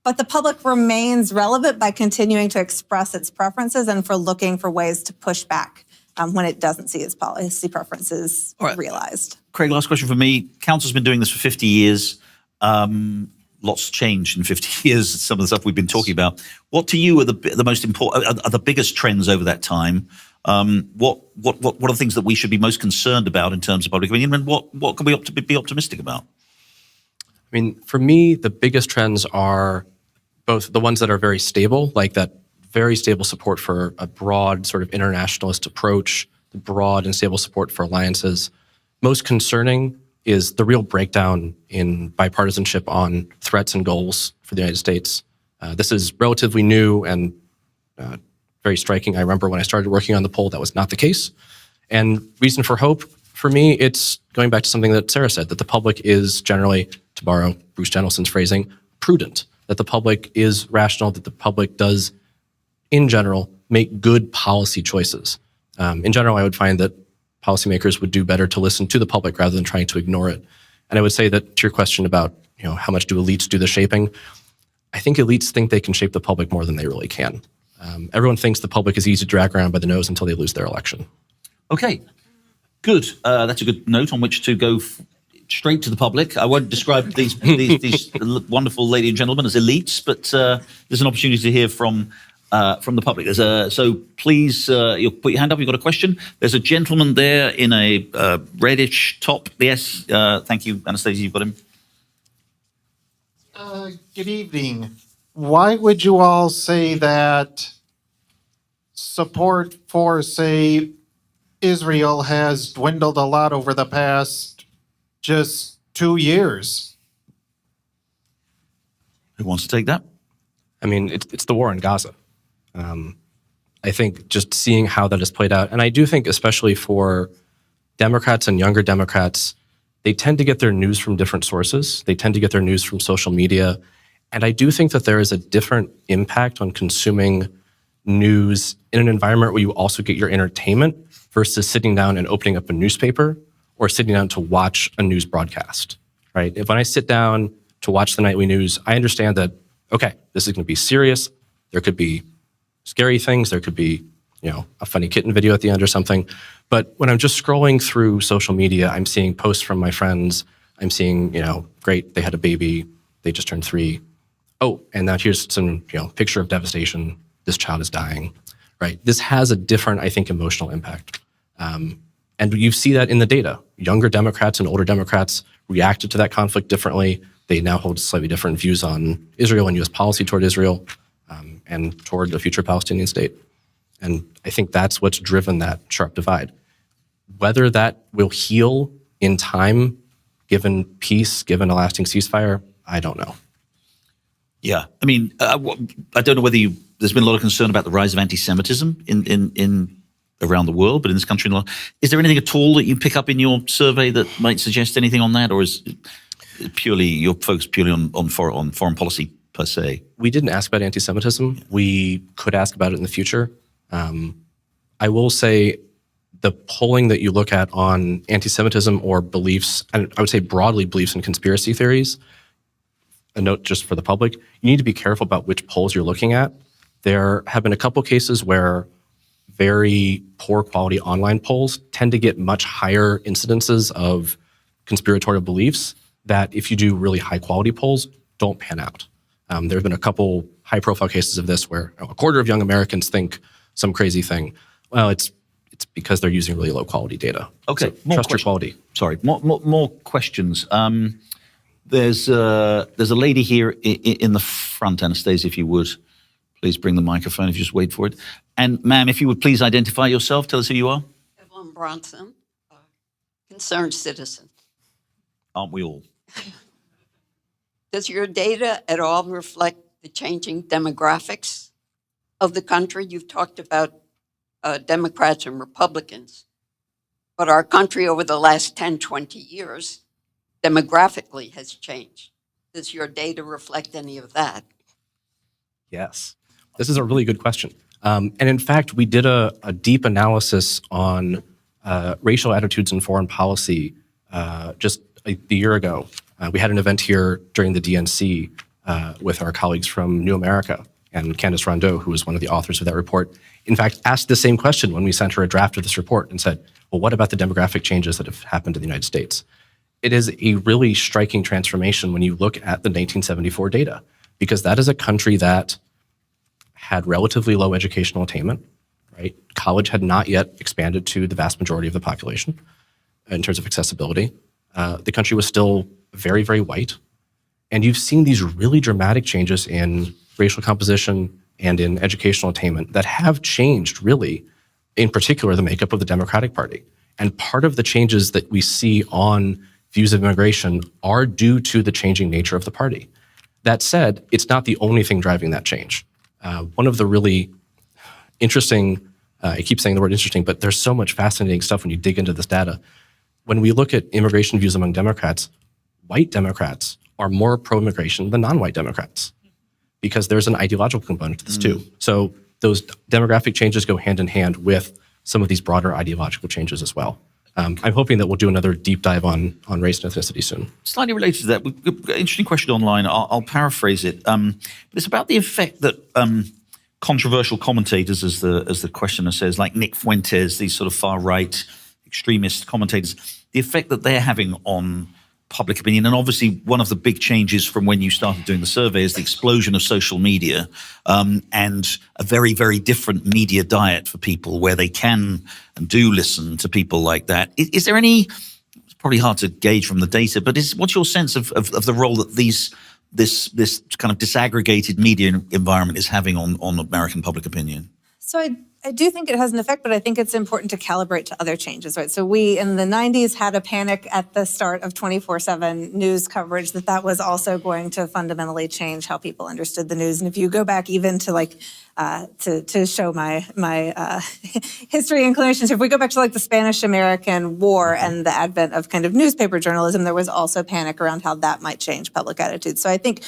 But the public remains relevant by continuing to express its preferences and for looking for ways to push back when it doesn't see its policy preferences realized. Craig, last question for me. Council's been doing this for 50 years. Lots changed in 50 years, some of the stuff we've been talking about. What to you are the most important, are the biggest trends over that time? What are the things that we should be most concerned about in terms of public opinion, and what can we be optimistic about? I mean, for me, the biggest trends are both the ones that are very stable, like that very stable support for a broad sort of internationalist approach, the broad and stable support for alliances. Most concerning is the real breakdown in bipartisanship on threats and goals for the United States. This is relatively new and very striking. I remember when I started working on the poll, that was not the case. And reason for hope, for me, it's going back to something that Sarah said, that the public is generally, to borrow Bruce Jennelson's phrasing, prudent, that the public is rational, that the public does, in general, make good policy choices. In general, I would find that policymakers would do better to listen to the public rather than trying to ignore it. And I would say that to your question about, how much do elites do the shaping? I think elites think they can shape the public more than they really can. Everyone thinks the public is easy to drag around by the nose until they lose their election. Okay, good. That's a good note on which to go straight to the public. I won't describe these wonderful ladies and gentlemen as elites, but there's an opportunity to hear from the public. So please, you'll put your hand up. You've got a question. There's a gentleman there in a reddish top. Yes, thank you, Anastasia. You've got him. Good evening. Why would you all say that support for, say, Israel has dwindled a lot over the past just 2 years? Who wants to take that? I mean, it's the war in Gaza. I think just seeing how that has played out, and I do think especially for Democrats and younger Democrats, they tend to get their news from different sources. They tend to get their news from social media. And I do think that there is a different impact on consuming news in an environment where you also get your entertainment versus sitting down and opening up a newspaper or sitting down to watch a news broadcast, right? If when I sit down to watch the nightly news, I understand that, okay, this is going to be serious. There could be scary things. There could be, a funny kitten video at the end or something. But when I'm just scrolling through social media, I'm seeing posts from my friends. I'm seeing, great, they had a baby. they just turned 3. Oh, and now here's some picture of devastation. This child is dying, right? This has a different, I think, emotional impact. And you see that in the data. Younger Democrats and older Democrats reacted to that conflict differently. They now hold slightly different views on Israel and U.S. policy toward Israel and toward a future Palestinian state. And I think that's what's driven that sharp divide. Whether that will heal in time, given peace, given a lasting ceasefire, I don't know. Yeah, I mean, I don't know whether there's been a lot of concern about the rise of anti-Semitism in around the world, but in this country, is there anything at all that you pick up in your survey that might suggest anything on that, or is it purely you're focused purely on foreign policy per se? We didn't ask about anti-Semitism. We could ask about it in the future. I will say the polling that you look at on anti-Semitism or beliefs, and I would say broadly beliefs in conspiracy theories, a note just for the public, you need to be careful about which polls you're looking at. There have been a couple cases where very poor quality online polls tend to get much higher incidences of conspiratorial beliefs that if you do really high quality polls, don't pan out. There have been a couple high profile cases of this where a quarter of young Americans think some crazy thing. Well, it's because they're using really low quality data. Okay, so trust your quality. Sorry, more questions. There's a lady here in the front, Anastasia, if you would. Please bring the microphone if you just wait for it. And ma'am, if you would please identify yourself, tell us who you are. Evelyn Bronson, concerned citizen. Aren't we all? Does your data at all reflect the changing demographics of the country? You've talked about Democrats and Republicans, but our country over the last 10, 20 years demographically has changed. Does your data reflect any of that? Yes. This is a really good question. And in fact, we did a deep analysis on racial attitudes in foreign policy just a year ago. We had an event here during the DNC with our colleagues from New America, and Candace Rondeau, who was one of the authors of that report, in fact, asked the same question when we sent her a draft of this report and said, well, what about the demographic changes that have happened in the United States? It is a really striking transformation when you look at the 1974 data, because that is a country that had relatively low educational attainment, right? College had not yet expanded to the vast majority of the population in terms of accessibility. The country was still very, very white. And you've seen these really dramatic changes in racial composition and in educational attainment that have changed, really, in particular, the makeup of the Democratic Party. And part of the changes that we see on views of immigration are due to the changing nature of the party. That said, it's not the only thing driving that change. One of the really interesting, I keep saying the word interesting, but there's so much fascinating stuff when you dig into this data. When we look at immigration views among Democrats, white Democrats are more pro-immigration than non-white Democrats, because there's an ideological component to this too. So those demographic changes go hand in hand with some of these broader ideological changes as well. I'm hoping that we'll do another deep dive on race and ethnicity soon. Slightly related to that, we've got an interesting question online. I'll paraphrase it. But it's about the effect that controversial commentators, as the questioner says, like Nick Fuentes, these sort of far-right extremist commentators, the effect that they're having on public opinion. And obviously, one of the big changes from when you started doing the survey is the explosion of social media and a very, very different media diet for people where they can and do listen to people like that. Is there any, it's probably hard to gauge from the data, but what's your sense of the role that this kind of disaggregated media environment is having on American public opinion? So I do think it has an effect, but I think it's important to calibrate to other changes, right? So we, in the 90s, had a panic at the start of 24/7 news coverage that was also going to fundamentally change how people understood the news. And if you go back even to to show my history inclinations, if we go back to the Spanish-American War and the advent of kind of newspaper journalism, there was also panic around how that might change public attitudes. So I think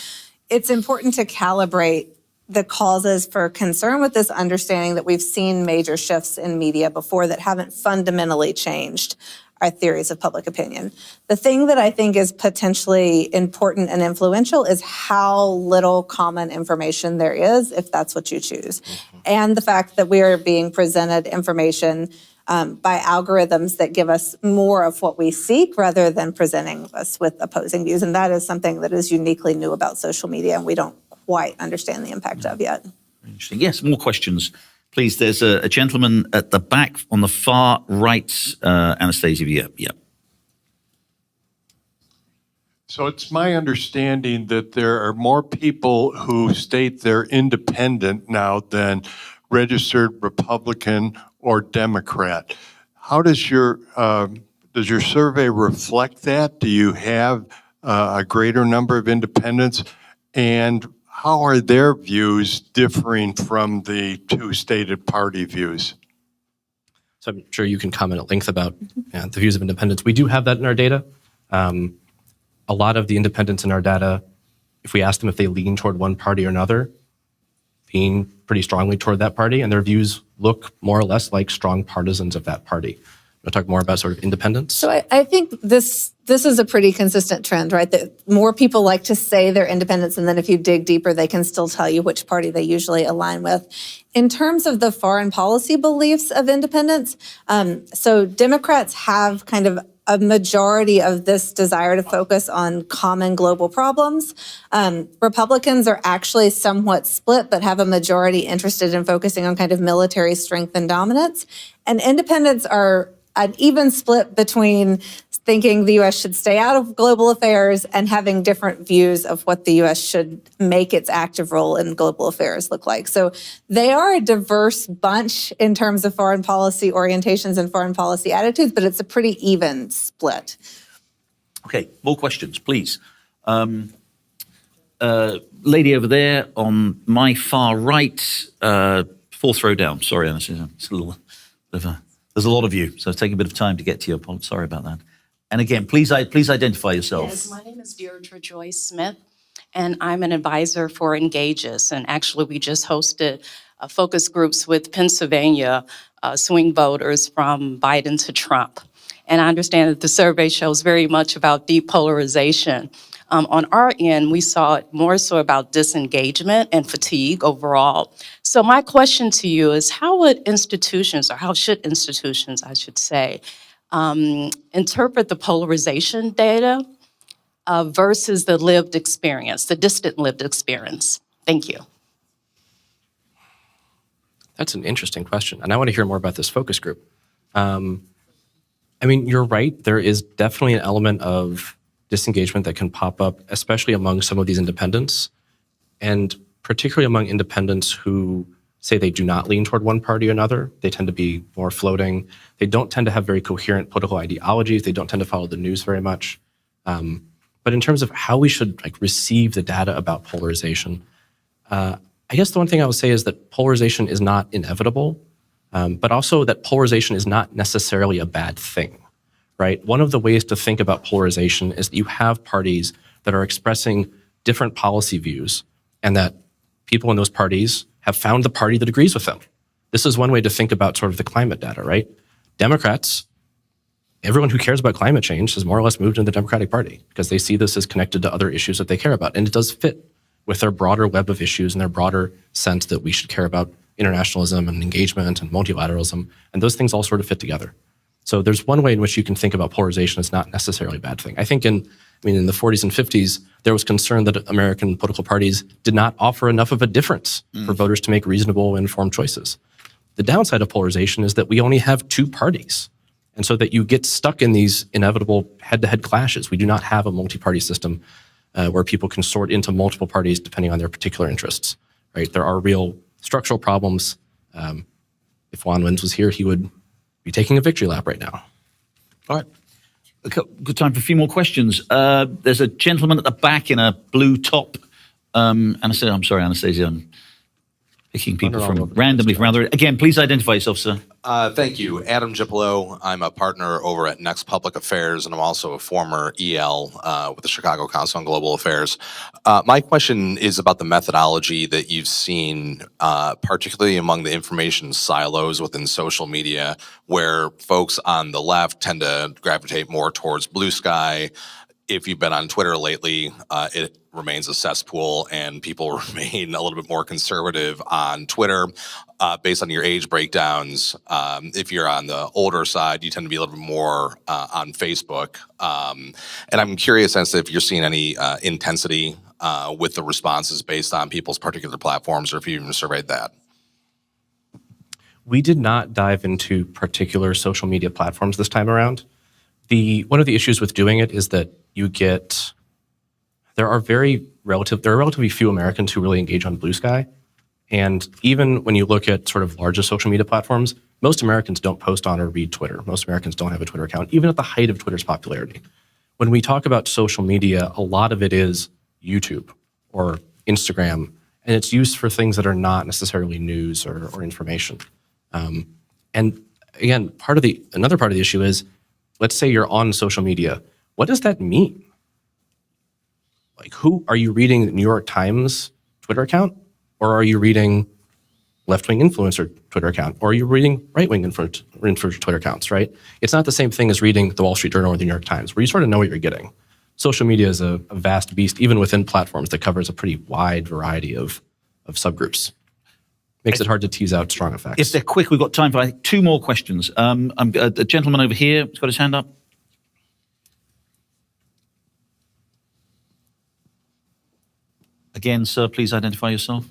it's important to calibrate the causes for concern with this understanding that we've seen major shifts in media before that haven't fundamentally changed our theories of public opinion. The thing that I think is potentially important and influential is how little common information there is, if that's what you choose. And the fact that we are being presented information by algorithms that give us more of what we seek rather than presenting us with opposing views. And that is something that is uniquely new about social media, and we don't quite understand the impact of yet. Interesting. Yes, more questions, please. There's a gentleman at the back on the far right. Anastasia, yeah. So it's my understanding that there are more people who state they're independent now than registered Republican or Democrat. How does your survey reflect that? Do you have a greater number of independents? And how are their views differing from the two stated party views? So I'm sure you can comment at length about the views of independents. We do have that in our data. A lot of the independents in our data, if we ask them if they lean toward one party or another, lean pretty strongly toward that party, and their views look more or less like strong partisans of that party. We'll talk more about sort of independence. So I think this is a pretty consistent trend, right? That more people like to say they're independents, and then if you dig deeper, they can still tell you which party they usually align with. In terms of the foreign policy beliefs of independents, so Democrats have kind of a majority of this desire to focus on common global problems. Republicans are actually somewhat split, but have a majority interested in focusing on kind of military strength and dominance. And independents are an even split between thinking the U.S. should stay out of global affairs and having different views of what the U.S. should make its active role in global affairs look like. So they are a diverse bunch in terms of foreign policy orientations and foreign policy attitudes, but it's a pretty even split. Okay, more questions, please. Lady over there on my far right, fourth row down. Sorry, Anastasia. It's a little bit of there's a lot of you, so it's taking a bit of time to get to you. Sorry about that. And again, please identify yourself. Yes, my name is Deirdre Joyce Smith, and I'm an advisor for Engages. And actually, we just hosted focus groups with Pennsylvania swing voters from Biden to Trump. And I understand that the survey shows very much about depolarization. On our end, we saw it more so about disengagement and fatigue overall. So my question to you is, how would institutions, or how should institutions, I should say, interpret the polarization data versus the lived experience, the distant lived experience? Thank you. That's an interesting question, and I want to hear more about this focus group. I mean, you're right. There is definitely an element of disengagement that can pop up, especially among some of these independents, and particularly among independents who say they do not lean toward one party or another. They tend to be more floating. They don't tend to have very coherent political ideologies. They don't tend to follow the news very much. But in terms of how we should receive the data about polarization, I guess the one thing I would say is that polarization is not inevitable, but also that polarization is not necessarily a bad thing, right? One of the ways to think about polarization is that you have parties that are expressing different policy views, and that people in those parties have found the party that agrees with them. This is one way to think about sort of the climate data, right? Democrats, everyone who cares about climate change has more or less moved into the Democratic Party because they see this as connected to other issues that they care about. And it does fit with their broader web of issues and their broader sense that we should care about internationalism and engagement and multilateralism. And those things all sort of fit together. So there's one way in which you can think about polarization as not necessarily a bad thing. I think in the 40s and 50s, there was concern that American political parties did not offer enough of a difference for voters to make reasonable, informed choices. The downside of polarization is that we only have two parties, and so that you get stuck in these inevitable head-to-head clashes. We do not have a multi-party system where people can sort into multiple parties depending on their particular interests. Right? There are real structural problems. If Juan Wins was here, he would be taking a victory lap right now. All right. Good time for a few more questions. There's a gentleman at the back in a blue top. Anastasia, I'm sorry, Anastasia. I'm picking people from randomly from other. Again, please identify yourself, sir. Thank you. Adam Gipolo. I'm a partner over at Next Public Affairs, and I'm also a former EL with the Chicago Council on Global Affairs. My question is about the methodology that you've seen, particularly among the information silos within social media, where folks on the left tend to gravitate more towards blue sky if you've been on Twitter lately, it remains a cesspool, and people remain a little bit more conservative on Twitter based on your age breakdowns. If you're on the older side, you tend to be a little bit more on Facebook. And I'm curious as to if you're seeing any intensity with the responses based on people's particular platforms, or if you even surveyed that. We did not dive into particular social media platforms this time around. One of the issues with doing it is that there are relatively few Americans who really engage on Blue Sky. And even when you look at sort of larger social media platforms, most Americans don't post on or read Twitter. Most Americans don't have a Twitter account, even at the height of Twitter's popularity. When we talk about social media, a lot of it is YouTube or Instagram, and it's used for things that are not necessarily news or information. And again, another part of the issue is, let's say you're on social media. What does that mean? Like, who are you reading? The New York Times Twitter account, or are you reading left-wing influencer Twitter account, or are you reading right-wing influencer Twitter accounts? Right? It's not the same thing as reading the Wall Street Journal or the New York Times, where you sort of know what you're getting. Social media is a vast beast, even within platforms, that covers a pretty wide variety of subgroups. Makes it hard to tease out strong effects. If they're quick, we've got time for two more questions. A gentleman over here has got his hand up. Again, sir, please identify yourself.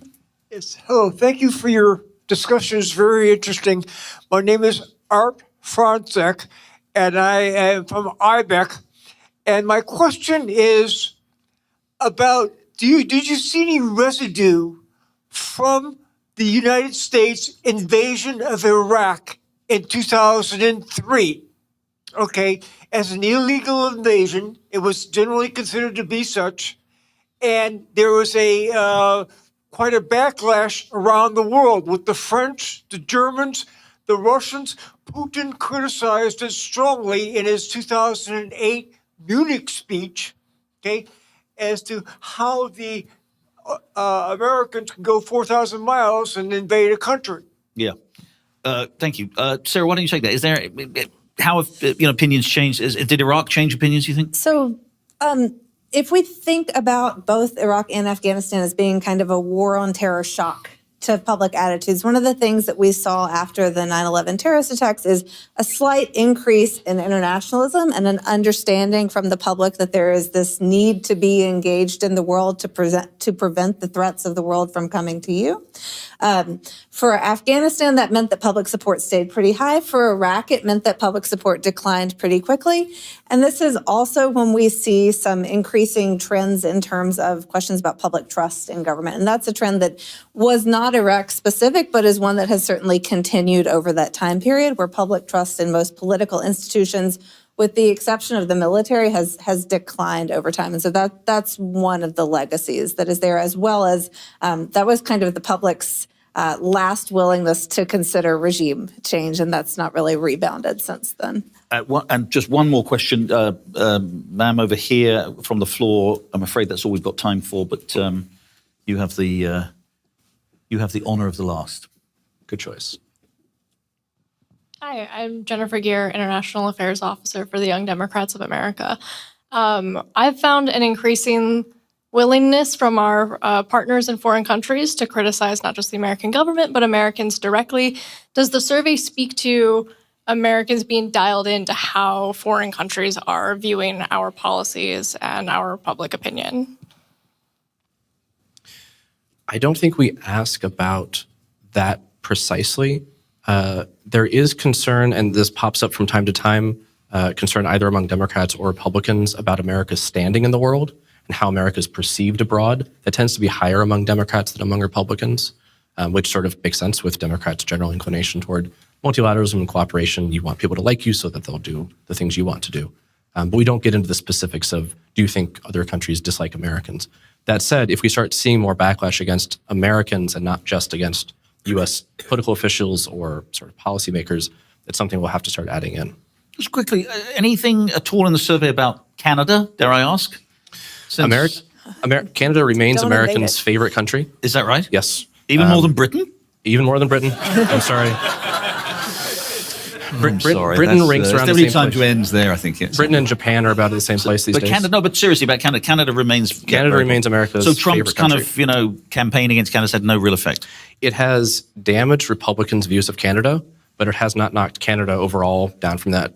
Yes. Hello. Thank you for your discussion. It's very interesting. My name is Art Franzek, and I am from IBEC. And my question is about, did you see any residue from the United States invasion of Iraq in 2003? Okay, as an illegal invasion, it was generally considered to be such. And there was quite a backlash around the world with the French, the Germans, the Russians. Putin criticized it strongly in his 2008 Munich speech, okay, as to how the Americans can go 4,000 miles and invade a country. Yeah. Thank you. Sarah, why don't you take that? Is there, how have opinions changed? Did Iraq change opinions, you think? So if we think about both Iraq and Afghanistan as being kind of a war on terror shock to public attitudes, one of the things that we saw after the 9/11 terrorist attacks is a slight increase in internationalism and an understanding from the public that there is this need to be engaged in the world to prevent the threats of the world from coming to you. For Afghanistan, that meant that public support stayed pretty high. For Iraq, it meant that public support declined pretty quickly. And this is also when we see some increasing trends in terms of questions about public trust in government. And that's a trend that was not Iraq specific, but is one that has certainly continued over that time period, where public trust in most political institutions, with the exception of the military, has declined over time. And so that's one of the legacies that is there, as well as that was kind of the public's last willingness to consider regime change, and that's not really rebounded since then. And just one more question, ma'am, over here from the floor. I'm afraid that's all we've got time for, but you have the honor of the last. Good choice. Hi, I'm Jennifer Gear, International Affairs Officer for the Young Democrats of America. I've found an increasing willingness from our partners in foreign countries to criticize not just the American government, but Americans directly. Does the survey speak to Americans being dialed into how foreign countries are viewing our policies and our public opinion? I don't think we ask about that precisely. There is concern, and this pops up from time to time, concern either among Democrats or Republicans about America's standing in the world and how America is perceived abroad. That tends to be higher among Democrats than among Republicans, which sort of makes sense with Democrats' general inclination toward multilateralism and cooperation. You want people to like you so that they'll do the things you want to do. But we don't get into the specifics of, do you think other countries dislike Americans? That said, if we start seeing more backlash against Americans and not just against U.S. political officials or sort of policymakers, it's something we'll have to start adding in. Just quickly, anything at all in the survey about Canada, dare I ask? Canada remains Don't invade Americans' it. favorite country. Is that right? Yes. Even more than Britain? Even more than Britain. I'm sorry. Britain ranks around the every same time place. to end there, I think. Yes. Britain and Japan are about at the same place these But days. Canada, no, but seriously about Canada, Canada remains America's So Trump's favorite kind country. of, campaign against Canada had no real effect. It has damaged Republicans' views of Canada, but it has not knocked Canada overall down from that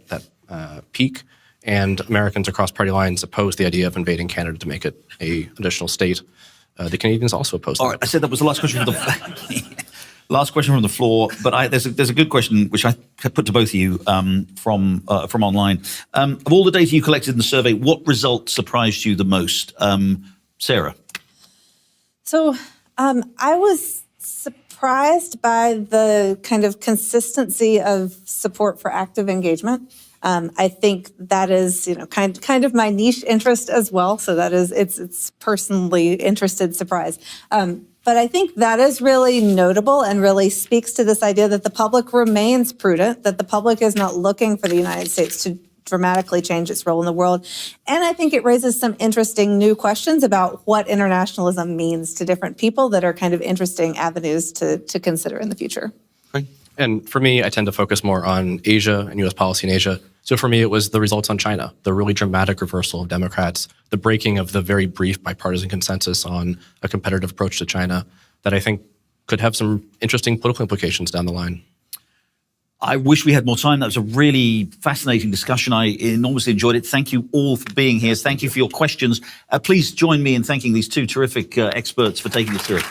peak. And Americans across party lines oppose the idea of invading Canada to make it a additional state. The Canadians also oppose All that. right, I said that was the last question from the last question from the floor, but there's a good question which I put to both of you from online. Of all the data you collected in the survey, what result surprised you the most, Sarah? So I was surprised by the kind of consistency of support for active engagement. I think that is, kind of my niche interest as well. So that is, it's personally interested surprise. But I think that is really notable and really speaks to this idea that the public remains prudent, that the public is not looking for the United States to dramatically change its role in the world. And I think it raises some interesting new questions about what internationalism means to different people that are kind of interesting avenues to consider in the future. And for me, I tend to focus more on Asia and U.S. policy in Asia. So for me, it was the results on China, the really dramatic reversal of Democrats, the breaking of the very brief bipartisan consensus on a competitive approach to China that I think could have some interesting political implications down the line. I wish we had more time. That was a really fascinating discussion. I enormously enjoyed it. Thank you all for being here. Thank you for your questions. Please join me in thanking these two terrific experts for taking us through it.